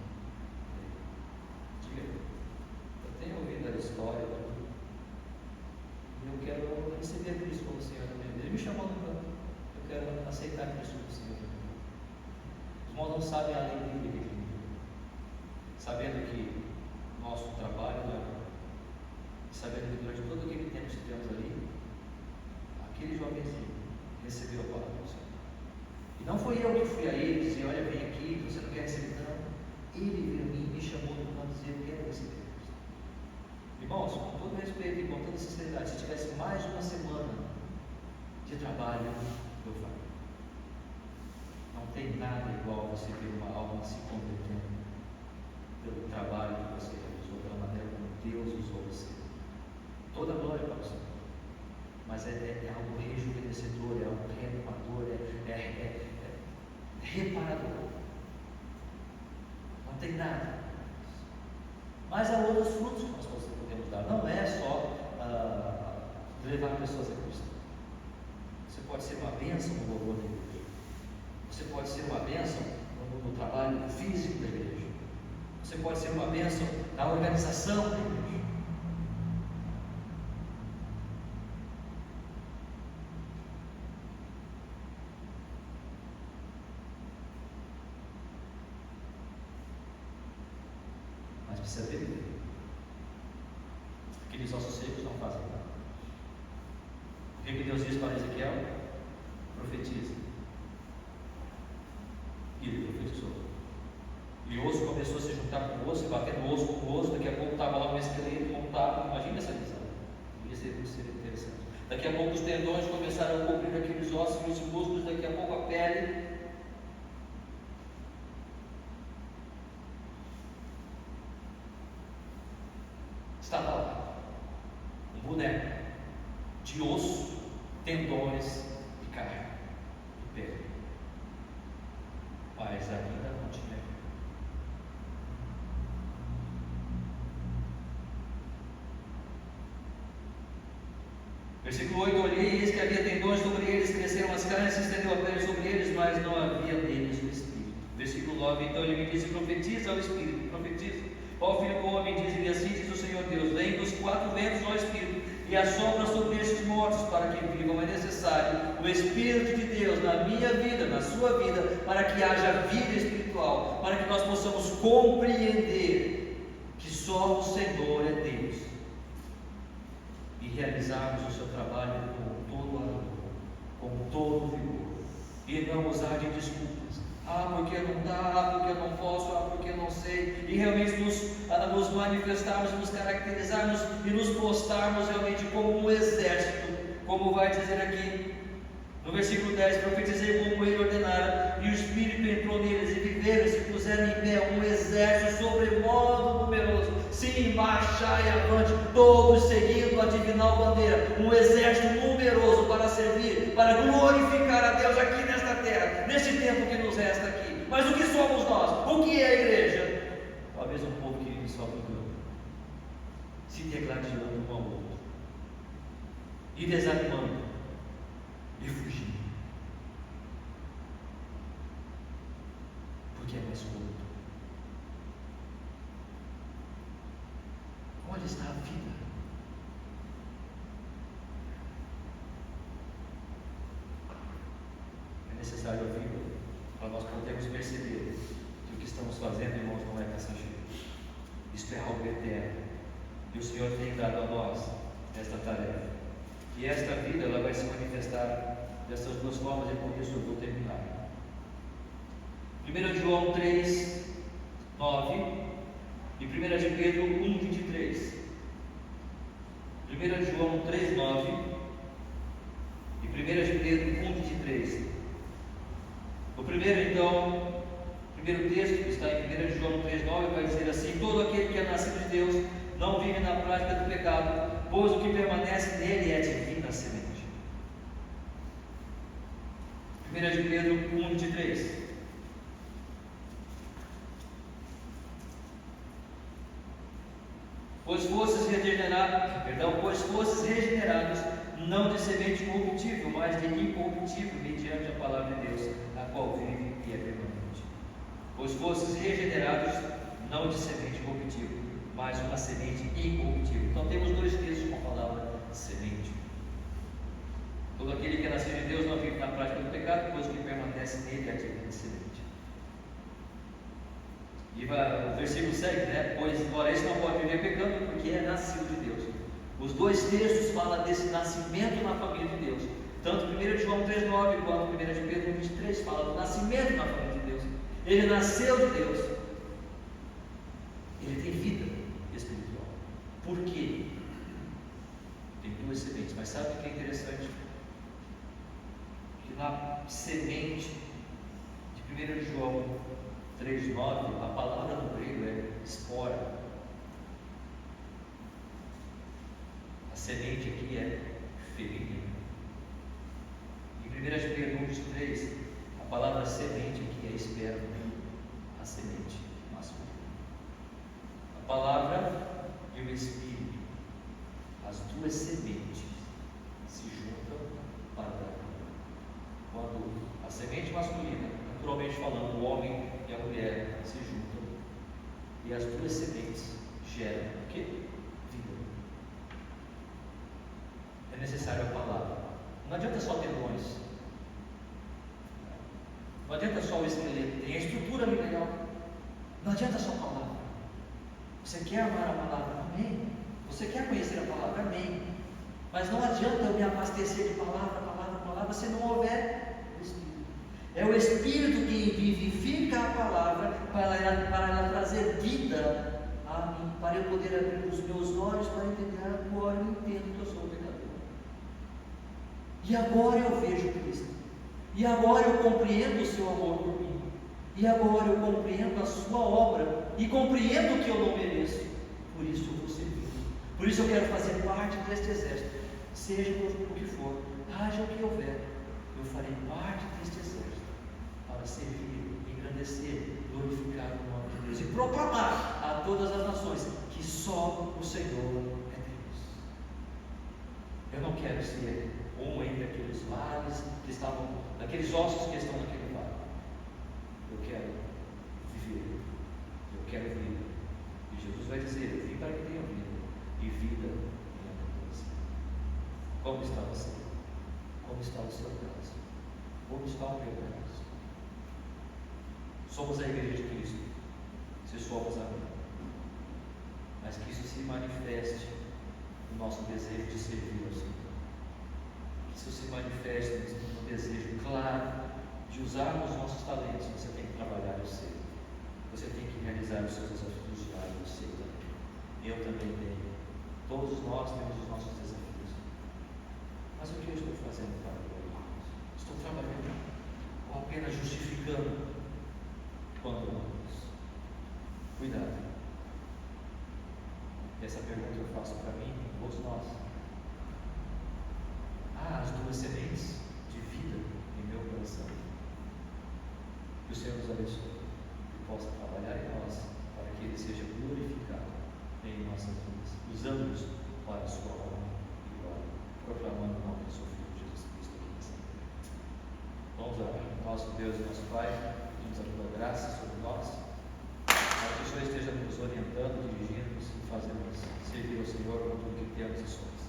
diga, eu tenho ouvido a história e eu quero receber Cristo como Senhor da minha vida. Ele me chamou no canto, eu quero aceitar Cristo como Senhor da minha vida. Os irmãos não sabem a alegria que ele vive, sabendo que nosso trabalho não é, sabendo que durante todo aquele tempo que estivemos ali, aquele jovenzinho recebeu a palavra do Senhor. E não foi eu que fui a ele e disse: olha, vem aqui, você não quer receber? Não. Ele veio a mim, me chamou no canto e disse: eu quero receber. Irmãos, com todo respeito e com toda sinceridade, se tivesse mais uma semana de trabalho, eu faria. Não tem nada igual você ver uma alma se convertendo pelo trabalho que você realizou, pela maneira como Deus usou você. Toda a glória para o Senhor. Mas é algo rejuvenescedor, é algo renomador, é reparador. Não tem nada. Mas há outros frutos que nós podemos dar. Não é só levar pessoas a Cristo. Você pode ser uma bênção no louvor da igreja. Você pode ser uma bênção no trabalho físico da igreja. Você pode ser uma bênção na organização da igreja. Mas precisa ter vida. Aqueles ossos secos não fazem nada. O que Deus diz para Ezequiel? Profetiza. E ele profetizou. E o osso começou a se juntar com o osso, e batendo osso com o osso. Daqui a pouco estava lá um esqueleto montado. Imagina essa visão. Ia ser interessante. Daqui a pouco os tendões começaram a cobrir aqueles ossos e os músculos. Daqui a pouco a pele. Estava lá. Um boneco de osso, tendões e carne e pele. Mas ainda não tinha. Versículo 8: olhei e eis que havia tendões sobre eles, cresceram as carnes, se estendeu a pele sobre eles, mas não havia neles o Espírito. Versículo 9: então ele me disse: profetiza ao Espírito, profetiza. Ó filho do homem, diz-lhe assim diz o Senhor Deus: vem dos quatro ventos ao Espírito e assopra sobre estes mortos para que vivam. É necessário o Espírito de Deus na minha vida, na sua vida, para que haja vida espiritual, para que nós possamos compreender que só o Senhor é Deus e realizarmos o seu trabalho com todo amor, com todo vigor, e não usar de desculpas. Porque não dá, porque eu não posso, porque eu não sei, e realmente nos manifestarmos, nos caracterizarmos e nos postarmos realmente como um exército, como vai dizer aqui no versículo 10: profetizei como ele ordenara, e o Espírito entrou neles, e viveram e se puseram em pé um exército sobremodo numeroso, sim, marchai avante, todos seguindo a divinal bandeira, um exército numeroso para servir, para glorificar a Deus aqui nesta terra, neste tempo que nos resta aqui. Mas o que somos nós? O que é a igreja? Talvez um povo que vive só brigando, se degladiando um ao outro, e desanimando, e fugindo, porque é mais curto. Onde está a vida? É necessário a vida para nós podermos perceber que o que estamos fazendo, irmãos, não é passageiro. Isto é algo eterno. E o Senhor tem dado a nós esta tarefa. E esta vida, ela vai se manifestar dessas duas formas, e com isso eu vou terminar. 1 João 3, 9 e 1 de Pedro 1, 23. 1 João 3, 9 e 1 de Pedro 1, 23. O primeiro, então, 1 primeiro texto, que está em 1 João 3,9, vai dizer assim: todo aquele que é nascido de Deus não vive na prática do pecado, pois o que permanece nele é a divina semente. 1 de Pedro 1,23. Pois fostes regenerados, não de semente corruptível, mas de incorruptível, mediante a palavra de Deus, a qual vive e é permanente. Pois fostes regenerados, não de semente corruptível, mas uma semente incorruptível. Então temos dois textos com a palavra semente. Todo aquele que é nascido de Deus não vive na prática do pecado, pois o que permanece nele é a divina semente. E o versículo segue, né? Pois ora esse não pode viver pecando, porque é nascido de Deus. Os dois textos falam desse nascimento na família de Deus. Tanto 1 João 3,9 quanto 1 Pedro 23 fala do nascimento na família de Deus. Ele nasceu de Deus. Ele tem vida espiritual. Por quê? Tem duas sementes. Mas sabe o que é interessante? Que na semente de 1 João 3,9, a palavra no grego é espora. A semente aqui é feminina. Em 1 Pedro 1,3, a palavra semente aqui é esperma, a semente masculina. A palavra e o espírito, as duas sementes se juntam para dar vida. Quando a semente masculina, naturalmente falando, o homem e a mulher se juntam, e as duas sementes geram o quê? Vida. É necessário a palavra. Não adianta só ter dons. Não adianta só o esqueleto. Tem a estrutura ali legal. Não adianta só a palavra. Você quer amar a palavra? Amém. Você quer conhecer a palavra? Amém. Mas não adianta eu me abastecer de palavra, se não houver o Espírito. É o Espírito que vivifica a palavra para ela trazer vida a mim, para eu poder abrir os meus olhos para entender. Agora eu entendo que eu sou pecador. E agora eu vejo Cristo. E agora eu compreendo o seu amor por mim. E agora eu compreendo a sua obra. E compreendo que eu não mereço. Por isso eu vou servir. Por isso eu quero fazer parte deste exército. Seja o que for, haja o que houver, eu farei parte deste exército. Para servir, engrandecer, glorificar o nome de Deus. E proclamar a todas as nações que só o Senhor é Deus. Eu não quero ser entre aqueles vales que estavam, aqueles ossos que estão naquele vale. Eu quero viver, eu quero vida. E Jesus vai dizer: eu vim para que tenha vida, e vida em abundância. Como está você? Como está o seu caso? Como está o meu caso? Somos a igreja de Cristo, se somos amém. Mas que isso se manifeste no nosso desejo de servir ao Senhor. Que isso se manifeste no desejo claro de usarmos os nossos talentos. Você tem que trabalhar o seu. Você tem que realizar os seus desafios diários, o seu também. Eu também tenho. Todos nós temos os nossos desafios. Mas o que eu estou fazendo para glorificar? Estou trabalhando ou apenas justificando quando não? Cuidado. Essa pergunta eu faço para mim e todos nós. As duas sementes de vida em meu coração. Que o Senhor nos abençoe e possa trabalhar em nós para que Ele seja glorificado em nossas vidas, usando-nos para a sua honra e glória, proclamando o nome do seu Filho Jesus Cristo aqui nessa terra. Vamos orar. Nosso Deus e nosso Pai, pedimos a tua graça sobre nós, para que o Senhor esteja nos orientando, dirigindo-nos e fazendo-nos servir ao Senhor com tudo que temos e somos.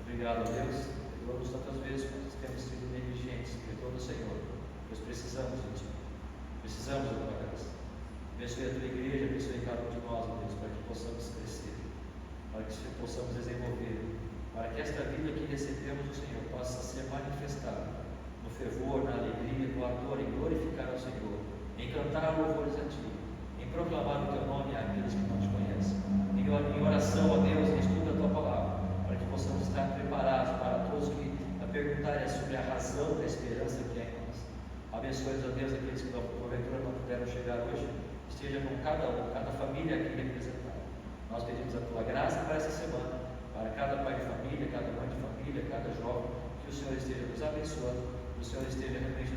Obrigado, Deus. Perdoa-nos tantas vezes quando temos sido negligentes. Perdoa-nos, Senhor, pois precisamos de Ti. Precisamos da Tua graça. Abençoe a Tua igreja, abençoe cada um de nós, Deus, para que possamos crescer, para que possamos desenvolver, para que esta vida que recebemos do Senhor possa ser manifestada no fervor, na alegria, no ardor, em glorificar ao Senhor, em cantar louvores a Ti, em proclamar o Teu nome àqueles que não Te conhecem, em oração a Deus, em estudo da Tua palavra, para que possamos estar preparados para todos que a perguntarem sobre a razão da esperança que é em nós. Abençoe, ó Deus, aqueles que porventura não puderam chegar hoje. Esteja com cada um, cada família aqui representada. Nós pedimos a tua graça para essa semana, para cada pai de família, cada mãe de família, cada jovem, que o Senhor esteja nos abençoando, que o Senhor esteja realmente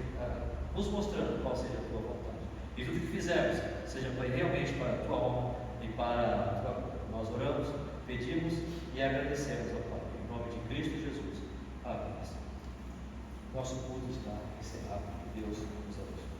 nos mostrando qual seja a tua vontade. E tudo que fizermos, seja realmente para a tua honra e para a tua glória. Nós oramos, pedimos e agradecemos, ó Pai, em nome de Cristo Jesus. Amém. Nosso culto está encerrado. Que Deus nos abençoe.